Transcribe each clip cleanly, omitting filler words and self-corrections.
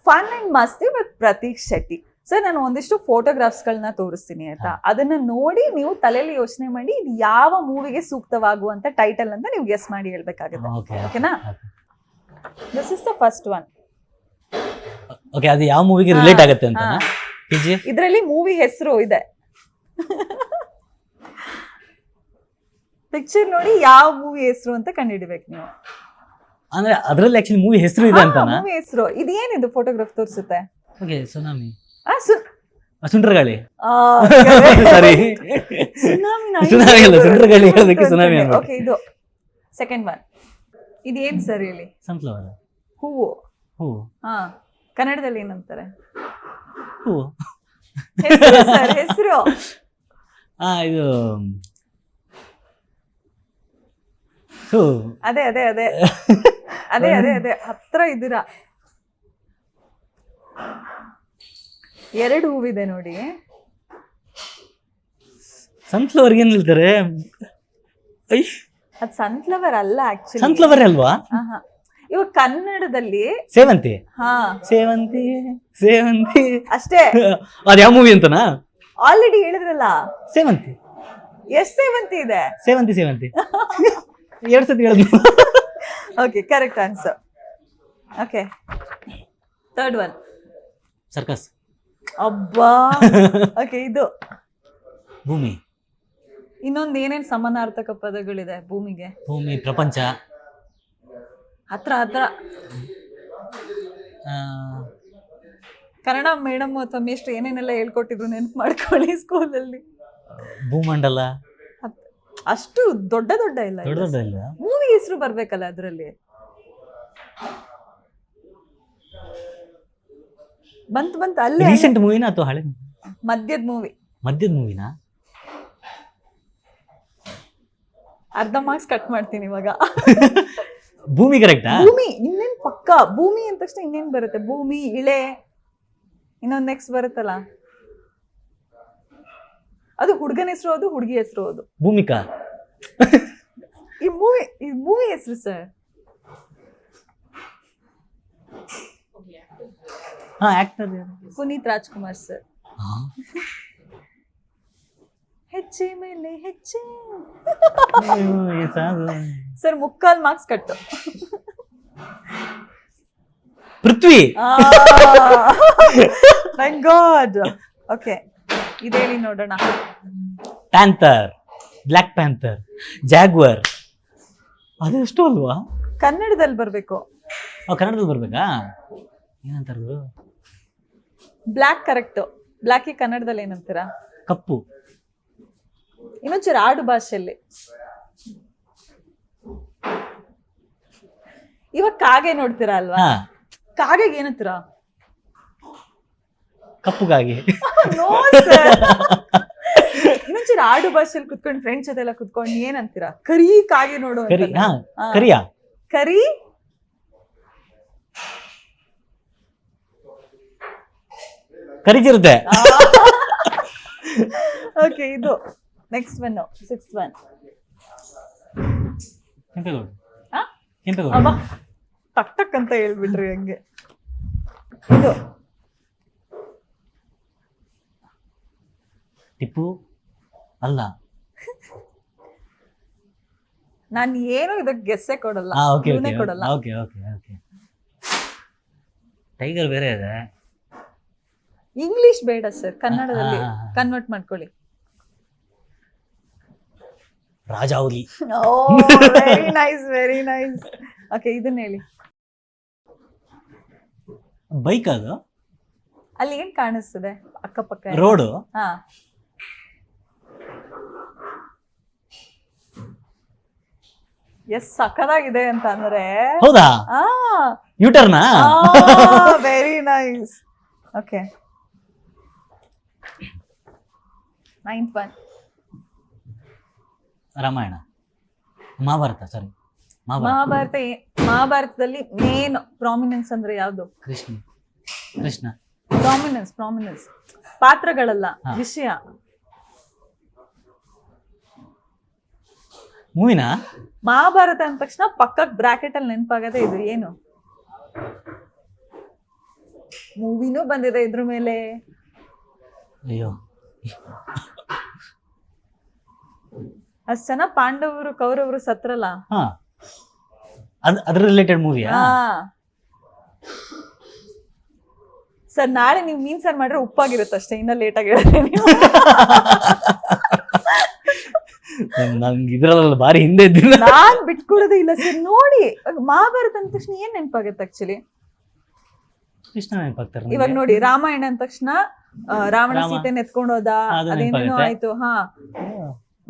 Fun and Masti with Prateek Shetty. Sir ನಾನು ಒಂದಿಷ್ಟು ಫೋಟೋಗ್ರಾಫ್ಸ್ಗಳನ್ನ ತೋರಿಸ್ತೀನಿ ಆಯ್ತಾ, ಅದನ್ನ ನೋಡಿ ನೀವು ತಲೆಯಲ್ಲಿ ಯೋಚನೆ ಮಾಡಿ ಇದು ಯಾವ ಮೂವಿಗೆ ಸೂಕ್ತವಾಗುವಂತ ಟೈಟಲ್ ಅಂತ ನೀವು ಗೆಸ್ ಮಾಡಿ ಹೇಳ್ಬೇಕಾಗುತ್ತೆ. ಓಕೆನಾ? This is the first one. Okay, ಅದು ಯಾವ ಮೂವಿಗೆ ರಿಲೇಟ್ ಆಗುತ್ತೆ ಅಂತ? ಇದರಲ್ಲಿ ಮೂವಿ ಹೆಸರು ಇದೆ, ಪಿಕ್ಚರ್ ನೋಡಿ ಯಾವ ಮೂವಿ ಹೆಸರು ಅಂತ ಕಂಡುಹಿಡಿಬೇಕು ನೀವು. ಅಂದ್ರೆ ಅದರಲ್ಲಿ ಆಕ್ಚುಲಿ ಮೂವಿ ಹೆಸರು ಇದೆ ಅಂತ? ಮೂವಿ ಹೆಸರು ಇದೇನಿದು ಫೋಟೋಗ್ರಾಫ್ ತೋರಿಸುತ್ತೆ? Okay, tsunami. ಸುಂಟರಗಾಳಿ. ಸಾರಿ, ಸುನಾಮಿ ಅಲ್ಲ, ಸುಂಟರಗಾಳಿ ಹೇಳೋದಕ್ಕೆ ಸುನಾಮಿ ಅಂತ. ಓಕೆ, ಇದು ಸೆಕೆಂಡ್ ಒನ್. ಇದೇನ್ ಸರ್ ಹೇಳಿ? ಸನ್ಫ್ಲವರ್. ಹೂವು. ಹೂವು. ಹಾ, ಕನ್ನಡದಲ್ಲಿ ಏನಂತಾರೆ? ಹೂವು. ಹೆಸರು? ಇದು ಅದೇ ಅದೇ ಅದೇ ಅದೇ ಅದೇ ಅದೇ ಹತ್ರ ಇದ್ದೀರಾ. ಎರಡು ಹೂವಿದೆ ನೋಡಿ. ಸನ್ಫ್ಲವರ್ ಏನ್ ಹೇಳ್ತಾರೆ? ಅದು ಸನ್ಫ್ಲವರ್ ಅಲ್ಲ ಆಕ್ಚುಲಿ. ಸನ್ಫ್ಲವರ್ ಅಲ್ವಾ? ಇವಾಗ ಕನ್ನಡದಲ್ಲಿ ಸೇವಂತಿ. ಹಾ, ಸೇವಂತಿ ಸೇವಂತಿ ಅಷ್ಟೇ. ಅದ್ ಯಾವ ಮೂವಿ ಅಂತನಾ? ಆಲ್ರೆಡಿ ಹೇಳಿದ್ರಲ್ಲ ಸೇವಂತಿ. ಎಷ್ಟ್ ಸೇವಂತಿ ಇದೆ? ಸೇವಂತಿ ಸೇವಂತಿ ಎರಡು ಸತಿ ಹೇಳಿದ್ನು. Okay, correct answer. Okay, third one. Circus. ಅಬ್ಬಾ. ಓಕೆ, ಇದು ಭೂಮಿ. ಇನ್ನೊಂದು ಏನೇನ್ ಸಮಾನಾರ್ಥಕ ಪದಗಳಿದೆ ಭೂಮಿಗೆ? ಭೂಮಿ, ಪ್ರಪಂಚ. ಹತ್ರ ಹತ್ರ. ಕನ್ನಡ ಮೇಡಮ್ ಅಥವಾ ಮೇಷ್ಟ್ರು ಏನೇನೆಲ್ಲ ಹೇಳ್ಕೊಟ್ಟಿದ್ರು ನೆನ್ಪು ಮಾಡ್ಕೊಳ್ಳಿ ಸ್ಕೂಲಲ್ಲಿ. ಭೂಮಂಡಲ. ಅಷ್ಟು ದೊಡ್ಡ ದೊಡ್ಡ ಇಲ್ಲ, ದೊಡ್ಡ ದೊಡ್ಡ ಇಲ್ಲ. ಮೂವಿ ಹೆಸರು ಬರ್ಬೇಕಲ್ಲ ಅದ್ರಲ್ಲಿ. ಬಂತು ಅಲ್ಲೇ. ರೀಸೆಂಟ್ ಮೂವಿನಾ ಅಥವಾ ಹಳೆ? ಮಧ್ಯದ ಮೂವಿ. ಮಧ್ಯದ ಮೂವಿನಾ? ಅರ್ಧ ಮಾರ್ಕ್ಸ್ ಕಟ್ ಮಾಡ್ತೀನಿ ಇವಾಗ. ಭೂಮಿ ಕರೆಕ್ಟಾ? ಭೂಮಿ ಇನ್ನೇನ್ ಪಕ್ಕ. ಭೂಮಿ ಅಂದ ತಕ್ಷಣ ಇನ್ನೇನ್ ಬರುತ್ತೆ? ಭೂಮಿ, ಇಳೆ, ಇನ್ನೊಂದ್ ನೆಕ್ಸ್ಟ್ ಬರುತ್ತಲ್ಲ, ಅದು ಹುಡುಗನ ಹೆಸರು, ಅದು ಹುಡುಗಿ ಹೆಸರು. ಅದು ಭೂಮಿಕಾ. ಈ ಮೂವಿ ಹೆಸರು sir. Actor Puneeth Rajkumar sir. ಹೆಚ್ಚೆ ಮೇಲೆ ಹೆಚ್ಚೆ. ಸರ್ ಮುಕ್ಕಾಲ್ ಮಾರ್ಕ್ಸ್ ಕಟ್ಟು. ಪೃಥ್ವಿ. Thank god. ಓಕೆ, ಇದೇಳಿ ನೋಡೋಣ. Panther, black panther, jaguar. ಅದೆಷ್ಟು ಅಲ್ವಾ? ಕನ್ನಡದಲ್ಲಿ ಬರ್ಬೇಕು. ಕನ್ನಡದಲ್ಲಿ ಬರ್ಬೇಕಾ? ಏನಂತಾರ? Black correct. ಬ್ಲ್ಯಾಕ್ ಕನ್ನಡದಲ್ಲಿ ಏನಂತೀರಾ? ಕಪ್ಪು. ಇನ್ನೊಂಚೂರು ಆಡು ಭಾಷೆಯಲ್ಲಿ. ಇವಾಗ ಕಾಗೆ ನೋಡ್ತೀರಾ ಅಲ್ವಾ? ಕಾಗೆಗೆ ಏನಂತೀರಾ? ಕಪ್ಪುಗಾಗಿ. ಇನ್ನೊಂಚೂರು ಆಡು ಭಾಷೆಯಲ್ಲಿ ಕುತ್ಕೊಂಡು ಫ್ರೆಂಡ್ಸ್ ಜೊತೆ ಎಲ್ಲ ಕುತ್ಕೊಂಡು ಏನಂತೀರಾ? ಕರಿ ಕಾಗೆ ನೋಡು. ಕರಿಯಾ? ಕರಿ ಕರಿಜಿರುತ್ತೆ. ಓಕೆ, ಇದು ನೆಕ್ಸ್ಟ್ ಒನ್, ಸಿಕ್ಸ್ತ್ ಒನ್. ಟಕ್ ಟಕ್ ಅಂತ ಹೇಳ್ಬಿಟ್ರಿ ಹಂಗೆ. ಇದು ಟಿಪ್ಪು ಅಲ್ಲ. ನಾನು ಏನು ಇದಕ್ಕೆ ಗೆಸ್ಸೇ ಕೊಡಲ್ಲ, ಕೊಡಲ್ಲ. ಟೈಗರ್ ಬೇರೆ ಇದೆ. ಇಂಗ್ಲಿಷ್ ಬೇಡ ಸರ್, ಕನ್ನಡದಲ್ಲಿ ಕನ್ವರ್ಟ್ ಮಾಡ್ಕೊಳ್ಳಿ. Rajavali. Very nice, very nice. Okay, ಇದನ್ನ ಹೇಳಿ. ಬೈಕ್. ಅದು ಅಲ್ಲಿ ಏನ್ ಕಾಣಿಸ್ತದೆ ಅಕ್ಕಪಕ್ಕ? ರೋಡು. ಹಾ, ಎಸ್ ಸಕ್ಕದಾಗಿದೆ ಅಂತ ಅಂದ್ರೆ. ಹೌದಾ? ಯೂಟರ್ನಾ? Very nice. Okay, ninth one. Ramayana, Mahabharata. Sorry, ಮಹಾಭಾರತದಲ್ಲಿ ಮೇನ್ ಪ್ರಾಮಿನೆನ್ಸ್ ಅಂದ್ರೆ ಯಾವ್ದು? ಕೃಷ್ಣ. ಪ್ರಾಮಿನೆನ್ಸ್ ಪಾತ್ರಗಳಲ್ಲ, ವಿಷಯ. ಮೂವಿನಾ? ಮಹಾಭಾರತ ಅಂದ ತಕ್ಷಣ ಪಕ್ಕಕ್ಕೆ ಬ್ರಾಕೆಟ್ ಅಲ್ಲಿ ನೆನಪಾಗದೆ ಇದು ಏನು? ಮೂವಿನೂ ಬಂದಿದೆ ಇದ್ರ ಮೇಲೆ. ಅಯ್ಯೋ ಅಷ್ಟ್ ಜನ ಪಾಂಡವರು ಕೌರವರು ಸತ್ರಲ್ಲ. ಹಾ ಅದ್ರ ರಿಲೇಟೆಡ್ ಮೂವಿಯಾ? ಹಾ ಸರ್, ನಾಳೆ ನೀವು ಮೀನ್ ಸಾರ್ ಮಾಡ್ರೆ ಉಪ್ಪಾಗಿರುತ್ತೆ ಅಷ್ಟೇ, ಇನ್ನ ಲೇಟ್ ಆಗಿ ಹೇಳಿದ್ರೆ ನೀವು. ನಂಗೆ ಇದ್ರಲ್ಲ ಬಾರಿ ಹಿಂದೆ ಇದ್ದೀನಿ. ನಾನ್ ಬಿಟ್ಕೊಡೋದೇ ಇಲ್ಲ ಸರ್. ನೋಡಿ, ಮಹಾಭಾರತ ಅಂದ ತಕ್ಷಣ ಏನ್ ನೆನಪಾಗುತ್ತೆ ಆಕ್ಚುಲಿ? ಕೃಷ್ಣ ನೆನಪಾಗ್ತಾರೆ ಇವಾಗ ನೋಡಿ, ರಾಮಾಯಣ ಅಂದ ತಕ್ಷಣ ರಾವಣ ರಾಮ. ಸೀತೆ ನೆತ್ಕೊಂಡ್ ಹೋದ, ಅದು ಅದೇನೇನೋ ನೆನ್ಪಾಗುತ್ತೆ. ಆಯ್ತು. ಹಾ,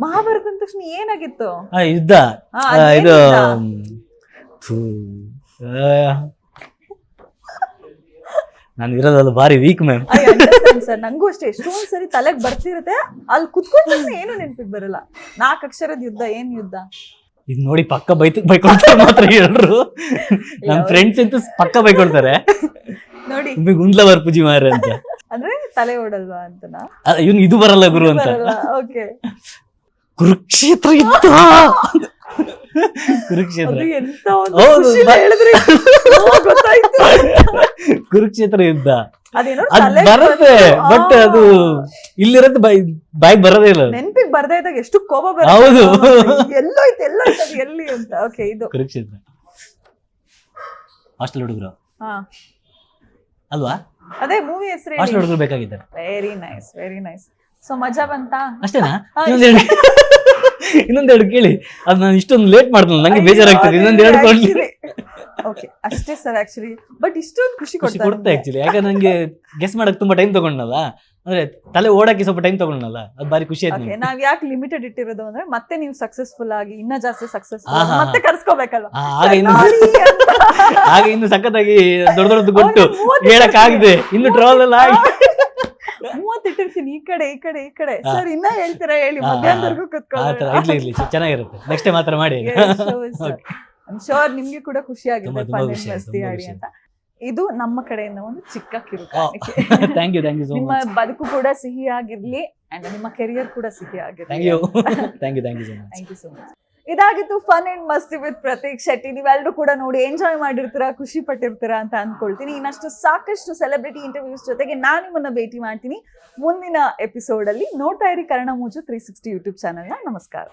ಮಹಾಭಾರತ ಅಂದ ತಕ್ಷಣ ಏನಾಗಿತ್ತು? ಯುದ್ಧ. ಹಾ, ಅದೇನ್ ಇದು ಯುದ್ಧ? ಥೂ, ನಾನು ಇರೋದಲ್ಲ ಬಾರಿ ವೀಕ್ ಮ್ಯಾಮ್. ಸರ್, ನಂಗೂ ಅಷ್ಟೇ ಎಷ್ಟೊಂದ್ ಸರಿ ತಲೆಗ್ ಬರ್ತಿರುತ್ತೆ, ಅಲ್ಲಿ ಕುತ್ಕೊಂಡ್ರೆ ಏನು ನೆನ್ಪಿಗ್ ಬರಲ್ಲ. 4 ಅಕ್ಷರದ ಯುದ್ಧ, ಏನ್ ಯುದ್ಧ? ಇದು ನೋಡಿ ಪಕ್ಕ ಬೈಕೊಳ್ತಾರೆ ಮಾತ್ರ ಎಲ್ರು. ನನ್ ಫ್ರೆಂಡ್ಸ್ ಅಂತೂ ಪಕ್ಕ ಬೈಕೊಳ್ತಾರೆ, ನೋಡಿ ಗುಂಡ್ಲವರ್ ಪೂಜೆ ಮಾರ ಅಂತ. ಅಂದ್ರೆ ತಲೆ ಓಡಲ್ವಾ ಅಂತನಾ? ಇವ್ನು ಇದು ಬರಲ್ಲ ಗುರು ಅಂತ. ಓಕೆ, ಕುರುಕ್ಷೇತ್ರ ಯುದ್ಧ. ಕುರುಕ್ಷೇತ್ರ, ಅದು ಎಂತ ಒಂದು ಹೌದು, ಖುಷಿ ಹೇಳಿದ್ರಿ. ಗೊತ್ತಾಯ್ತು. ಕುರುಕ್ಷೇತ್ರ ಯುದ್ಧ ಅದೇನೋ ಅದ್ ತಲೆಗ್ ಬರುತ್ತೆ, ಬಂತು. ಬಟ್ ಅದು ಇಲ್ಲಿರೋದು ಬಾಯಿಗೆ ಬರೋದೇ ಇಲ್ಲ. ನೆನ್ಪಿಗ್ ಬರ್ದೇ ಇದ್ದಾಗ ಎಷ್ಟು ಕೋಪ ಹೌದು. ಬರುತ್ತೆ. ಎಲ್ಲೋಯ್ತು ಅದು ಎಲ್ಲಿ ಅಂತ. ಓಕೆ, ಇದು ಕುರುಕ್ಷೇತ್ರ ಹಾಸ್ಟೆಲ್ ಹುಡುಗರು ಹಾ, ಅಲ್ವಾ? ಅದೇ ಮೂವಿ ಹೆಸರು. ಹಾಸ್ಟೆಲ್ ಹುಡುಗರು ಬೇಕಾಗಿದ್ದಾರೆ. Very nice, very nice. So ಮಜಾ ಬಂತಾ? ಅಷ್ಟೇನಾ? ಹಾ, ಇನ್ನೊಂದೆರಡು ಕೇಳಿ. ಅದು ನಾನು ಇಷ್ಟೊಂದು ಲೇಟ್ ಮಾಡ್ತೀನಿ, ನಂಗೆ ಬೇಜಾರಾಗ್ತದೆ. ಇನ್ನೊಂದೆರಡು ಕೊಡ್ಲಿ. ಓಕೆ, ಅಷ್ಟೇ ಸರ್. ಆಕ್ಚುಲಿ ಬಟ್ ಇಷ್ಟೊಂದು ಖುಷಿ ಖುಷಿ ಕೊಡುತ್ತೆ ಆಕ್ಚುಲಿ. ಯಾಕಂದ್ರೆ ನಂಗೆ ಗೆಸ್ ಮಾಡಕ್ ತುಂಬಾ ಟೈಮ್ ತಗೊಂಡಲ್ಲ, ಅಂದ್ರೆ ತಲೆ ಓಡಕ್ಕೆ ಸ್ವಲ್ಪ ಟೈಮ್ ತಗೊಂಡಲ್ಲ, ಅದು ಬಾರಿ ಖುಷಿ ಆಯ್ತು. ಓಕೆ, ನಾವ್ ಯಾಕೆ ಲಿಮಿಟೆಡ್ ಇಟ್ಟಿರೋದು ಅಂದ್ರೆ ಮತ್ತೆ ನೀವು ಸಕ್ಸಸ್ಫುಲ್ ಆಗಿ ಇನ್ನ ಜಾಸ್ತಿ ಸಕ್ಸಸ್ಫುಲ್ ಆಹಾ. ಮತ್ತೆ ಕರ್ಸ್ಕೋಬೇಕಲ್ವಾ? ಆಗ ಇನ್ನು ಸಖತ್ತಾಗಿ ದೊಡ್ಡ ದೊಡ್ಡದು ಕೊಟ್ಟು ಹೇಳಕ್ ಆಗದೆ ಇನ್ನು ಟ್ರಾವೆಲ್ ಎಲ್ಲ ಆಗಿ 30 ಇಟ್ಟಿರ್ತೀನಿ, ಈ ಕಡೆ ಈ ಕಡೆ ಈ ಕಡೆ. ಹಾ. ಸರ್, ಇನ್ನ ಹೇಳ್ತೀರಾ ಹೇಳಿ? ಹಾ, ಮಧ್ಯಾಹ್ನದವರೆಗೂ ಆತರ ಇರ್ಲಿ ಚೆನ್ನಾಗಿರುತ್ತೆ. ನೆಕ್ಸ್ಟ್ ಟೈಮ್ ಮಾತ್ರ ಮಾಡಿ. ಶೋರ್, ನಿಮ್ಗೆ ಕೂಡ ಖುಷಿ ಆಗಿದೆ ತುಂಬಾ ಫನ್ ಖುಷಿ ಆಯ್ತು, ಮಸ್ತಿ ತುಂಬಾ ಆಡಿ ಖುಷಿ ಅಂತ. ಇದು ನಮ್ಮ ಕಡೆಯಿಂದ ಒಂದು ಚಿಕ್ಕ ಕಿರುಕ. ಥ್ಯಾಂಕ್ ಯು ಸೋ ನಿಮ್ಮ ಮಚ್. ಬದುಕು ಕೂಡ ಸಿಹಿ ಆಗಿರ್ಲಿ ಅಂಡ್ ನಿಮ್ಮ ಕೆರಿಯರ್ ಕೂಡ ಸಿಹಿ ಆಗಿರ್ಲಿ. Thank you so much. Thank you so much. ಇದಾಗಿತ್ತು fun and Masti with Prateek Shetty. ನೀವೆಲ್ಲರೂ ಕೂಡ ನೋಡಿ ಎಂಜಾಯ್ ಮಾಡಿರ್ತೀರಾ, ಖುಷಿ ಪಟ್ಟಿರ್ತೀರಾ ಅಂತ ಅನ್ಕೊಳ್ತೀನಿ. ಇನ್ನಷ್ಟು ಸಾಕಷ್ಟು ಸೆಲೆಬ್ರಿಟಿ ಇಂಟರ್ವ್ಯೂಸ್ ಜೊತೆಗೆ ನಾನು ನಿಮ್ಮನ್ನ ಭೇಟಿ ಮಾಡ್ತೀನಿ ಮುಂದಿನ ಎಪಿಸೋಡ್ ಅಲ್ಲಿ. ನೋಡ್ತಾ ಇರಿ ಕನ್ನಡ ಮೂಜು 360 ಯೂಟ್ಯೂಬ್ ಚಾನೆಲ್ನ. ನಮಸ್ಕಾರ.